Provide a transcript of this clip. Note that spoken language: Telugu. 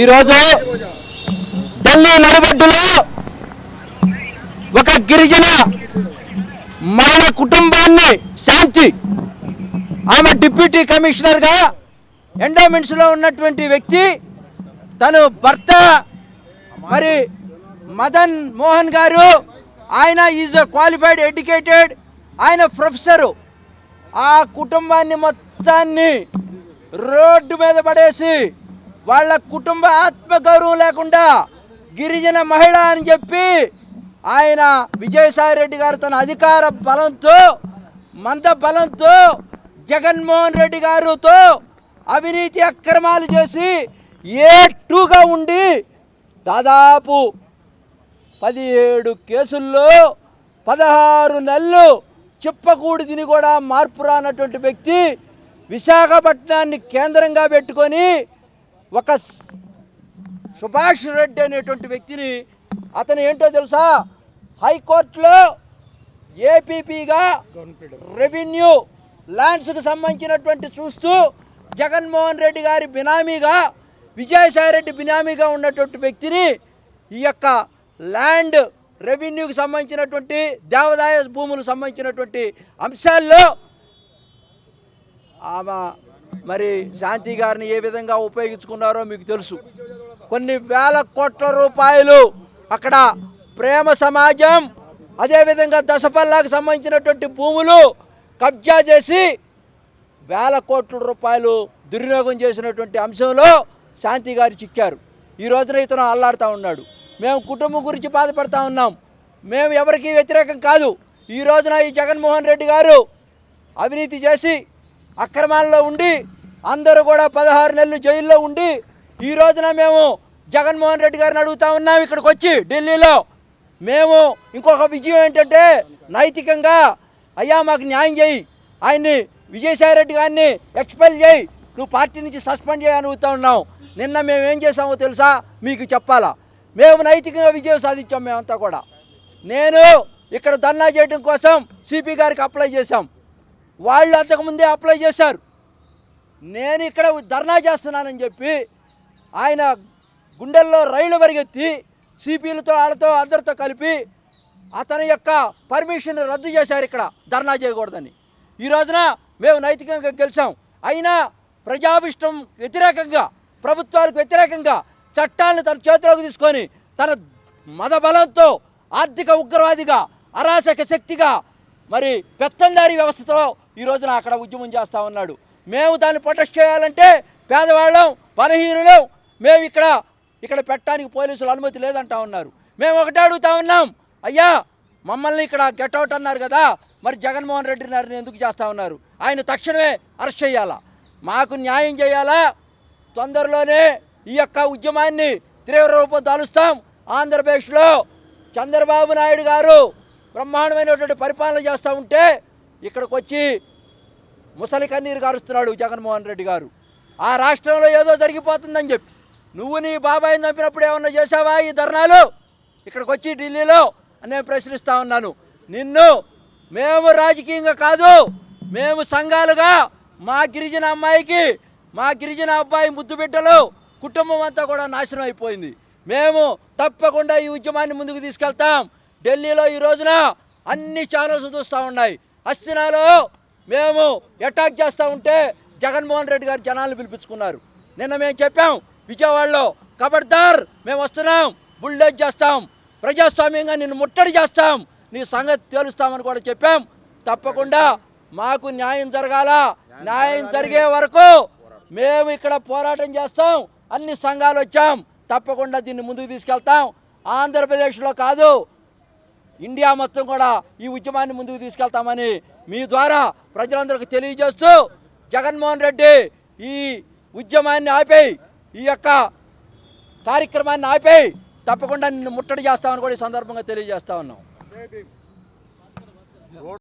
ఈరోజు ఢిల్లీ నడిబొడ్డులో ఒక గిరిజన మహిళ కుటుంబాన్ని శాంతి, ఆమె డిప్యూటీ కమిషనర్గా ఎండోమెంట్స్లో ఉన్నటువంటి వ్యక్తి, తను భర్త మరి మదన్ మోహన్ గారు, ఆయన ఈజ్ క్వాలిఫైడ్ ఎడ్యుకేటెడ్, ఆయన ప్రొఫెసరు. ఆ కుటుంబాన్ని మొత్తాన్ని రోడ్డు మీద పడేసి వాళ్ళ కుటుంబ ఆత్మగౌరవం లేకుండా గిరిజన మహిళ అని చెప్పి ఆయన విజయసాయి రెడ్డి గారు తన అధికార బలంతో, మంద బలంతో జగన్మోహన్ రెడ్డి గారితో అవినీతి అక్రమాలు చేసి A2గా ఉండి దాదాపు 17 కేసుల్లో 16 నెలలు చిప్పకూడి తిని కూడా మార్పు రానటువంటి వ్యక్తి, విశాఖపట్నాన్ని కేంద్రంగా పెట్టుకొని ఒక సుభాష్ రెడ్డి అనేటువంటి వ్యక్తిని, అతను ఏంటో తెలుసా, హైకోర్టులో ఏపీపీగా రెవెన్యూ ల్యాండ్స్కి సంబంధించినటువంటి చూస్తూ జగన్మోహన్ రెడ్డి గారి బినామీగా, విజయసాయి రెడ్డి బినామీగా ఉన్నటువంటి వ్యక్తిని ఈ యొక్క ల్యాండ్ రెవెన్యూకి సంబంధించినటువంటి దేవాదాయ భూములకు సంబంధించినటువంటి అంశాల్లో ఆమె మరి శాంతి గారిని ఏ విధంగా ఉపయోగించుకున్నారో మీకు తెలుసు. కొన్ని వేల కోట్ల రూపాయలు అక్కడ ప్రేమ సమాజం, అదేవిధంగా దశపల్లాకు సంబంధించినటువంటి భూములు కబ్జా చేసి వేల కోట్ల రూపాయలు దుర్వినియోగం చేసినటువంటి అంశంలో శాంతి గారు చిక్కారు. ఈ రోజున ఇతను అల్లాడుతూ ఉన్నాడు. మేము కుటుంబం గురించి బాధపడతా ఉన్నాం. మేము ఎవరికీ వ్యతిరేకం కాదు. ఈ రోజున ఈ జగన్మోహన్ రెడ్డి గారు అవినీతి చేసి అక్రమాల్లో ఉండి అందరూ కూడా 16 నెలలు జైల్లో ఉండి, ఈ రోజున మేము జగన్మోహన్ రెడ్డి గారిని అడుగుతూ ఉన్నాం ఇక్కడికి వచ్చి ఢిల్లీలో. మేము ఇంకొక విజయం ఏంటంటే నైతికంగా, అయ్యా మాకు న్యాయం చేయి, ఆయన్ని విజయసాయి రెడ్డి గారిని ఎక్స్పెల్ చేయి, నువ్వు పార్టీ నుంచి సస్పెండ్ చేయని అడుగుతూ ఉన్నాం. నిన్న మేము ఏం చేసామో తెలుసా, మీకు చెప్పాలా. మేము నైతికంగా విజయం సాధించాం. మేమంతా కూడా, నేను ఇక్కడ ధర్నా చేయడం కోసం సిపి గారికి అప్లై చేశాం. వాళ్ళు అంతకుముందే అప్లై చేశారు. నేను ఇక్కడ ధర్నా చేస్తున్నానని చెప్పి ఆయన గుండెల్లో రైళ్లు పరిగెత్తి సిపిలతో వాళ్ళతో అందరితో కలిపి అతని యొక్క పర్మిషన్ రద్దు చేశారు ఇక్కడ ధర్నా చేయకూడదని. ఈ రోజున మేము నైతికంగా గెలిచాం. అయినా ప్రజాభిష్టం వ్యతిరేకంగా, ప్రభుత్వాలకు వ్యతిరేకంగా చట్టాలను తన చేతిలోకి తీసుకొని తన మద బలంతో ఆర్థిక ఉగ్రవాదిగా, అరాచక శక్తిగా, మరి పెత్తందారీ వ్యవస్థతో ఈ రోజున అక్కడ ఉద్యమం చేస్తూ ఉన్నాడు. మేము దాన్ని ప్రొటెస్ట్ చేయాలంటే పేదవాళ్ళం, బలహీనులం, మేము ఇక్కడ పెట్టడానికి పోలీసులు అనుమతి లేదంటా ఉన్నారు. మేము ఒకటే అడుగుతా ఉన్నాం, అయ్యా మమ్మల్ని ఇక్కడ గెట్అవుట్ అన్నారు కదా, మరి జగన్మోహన్ రెడ్డి గారిని ఎందుకు చేస్తూ ఉన్నారు? ఆయన తక్షణమే అరెస్ట్ చేయాలా, మాకు న్యాయం చేయాలా. తొందరలోనే ఈ యొక్క ఉద్యమాన్ని తీవ్ర రూపం దాలుస్తాం. ఆంధ్రప్రదేశ్లో చంద్రబాబు నాయుడు గారు బ్రహ్మాండమైనటువంటి పరిపాలన చేస్తూ ఉంటే ఇక్కడికి వచ్చి ముసలి కన్నీరు గారుస్తున్నాడు జగన్మోహన్ రెడ్డి గారు. ఆ రాష్ట్రంలో ఏదో జరిగిపోతుందని చెప్పి నువ్వు నీ బాబాయిని చంపినప్పుడు ఏమన్నా చేసావా ఈ ధర్నాలు ఇక్కడికి వచ్చి ఢిల్లీలో అని నేను ప్రశ్నిస్తూ ఉన్నాను. నిన్ను మేము రాజకీయంగా కాదు, మేము సంఘాలుగా మా గిరిజన అమ్మాయికి, మా గిరిజన అబ్బాయి ముద్దు బిడ్డలు కుటుంబం అంతా కూడా నాశనం అయిపోయింది. మేము తప్పకుండా ఈ ఉద్యమాన్ని ముందుకు తీసుకెళ్తాం. ఢిల్లీలో ఈ రోజున అన్ని ఛానల్స్ చూస్తూ ఉన్నాయి. హస్తినాలో మేము అటాక్ చేస్తూ ఉంటే జగన్మోహన్ రెడ్డి గారు జనాలను పిలిపించుకున్నారు. నిన్న మేము చెప్పాం విజయవాడలో, ఖబర్దార్ మేము వస్తున్నాం, బుల్డోజ్ చేస్తాం, ప్రజాస్వామ్యంగా నిన్ను ముట్టడి చేస్తాం, నీ సంగతి తేలుస్తామని కూడా చెప్పాం. తప్పకుండా మాకు న్యాయం జరగాల. న్యాయం జరిగే వరకు మేము ఇక్కడ పోరాటం చేస్తాం. అన్ని సంఘాలు వచ్చాం, తప్పకుండా దీన్ని ముందుకు తీసుకెళ్తాం. ఆంధ్రప్రదేశ్లో కాదు, ఇండియా మొత్తం కూడా ఈ ఉద్యమాన్ని ముందుకు తీసుకెళ్తామని మీ ద్వారా ప్రజలందరికీ తెలియజేస్తూ, జగన్మోహన్ రెడ్డి ఈ ఉద్యమాన్ని ఆపేయి, ఈ యొక్క కార్యక్రమాన్ని ఆపేయి, తప్పకుండా నిన్ను ముట్టడి చేస్తామని కూడా ఈ సందర్భంగా తెలియజేస్తా ఉన్నాం.